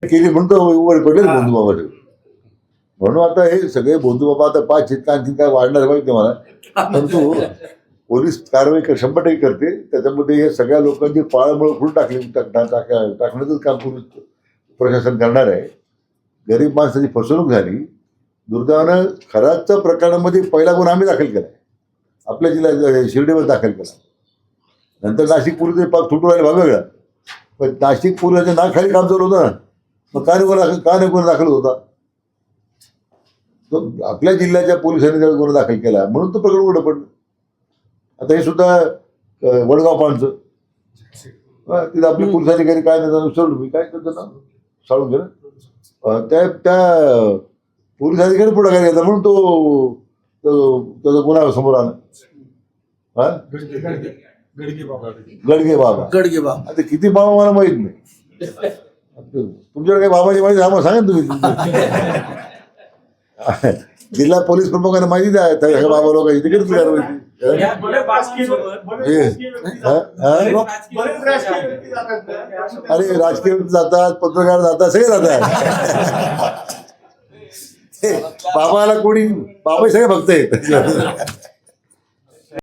केली म्हणतो उघड पडले बंधू बाबाचे. म्हणून आता हे सगळे बंधू बाबा आता 5 आणखी काय वाढणार माहिती मला, परंतु पोलीस कारवाई 100% करते. त्याच्यामध्ये हे सगळ्या लोकांची पाळंमुळं खुलं टाकण्याचं काम पोलीस प्रशासन करणार आहे. गरीब माणसाची फसवणूक झाली. दुर्दैवानं खराच्या प्रकरणामध्ये पहिला गुन्हा आम्ही दाखल केला, आपल्या जिल्ह्यात शिर्डीवर दाखल केला. नंतर नाशिक पोलीस पाक तुटून राहिले भाग वेगळा, पण नाशिक पोलिसाच्या नाकाखाली काम चालू होतं ना, मग का नाही गुन्हा दाखल होता. तो आपल्या जिल्ह्याच्या पोलिसांनी त्यावेळी गुन्हा दाखल केला म्हणून तो प्रकरण उघडं पडलं. आता हे सुद्धा वडगाव पानचं तिथे आपले पोलीस अधिकारी काय नाही विसरलो मी, काय त्याचं नाव साळून गेलं, त्या पोलीस अधिकारी पुढे काय घेतला म्हणून तो त्याचा गुन्हा समोर आला. हा गडगे बाबा. आता किती बाबा मला माहित नाही. तुमच्याकडे काही बाबाची माहिती आम्हाला सांगा तुम्ही. जिल्हा पोलीस प्रमुखांना माहिती द्या बाबा लोकांची तिकडे कारवाई. अरे राजकीय जातात, पत्रकार जातात, सगळे जातात. बाबाला कोणी बाबा सगळे भक्त आहेत.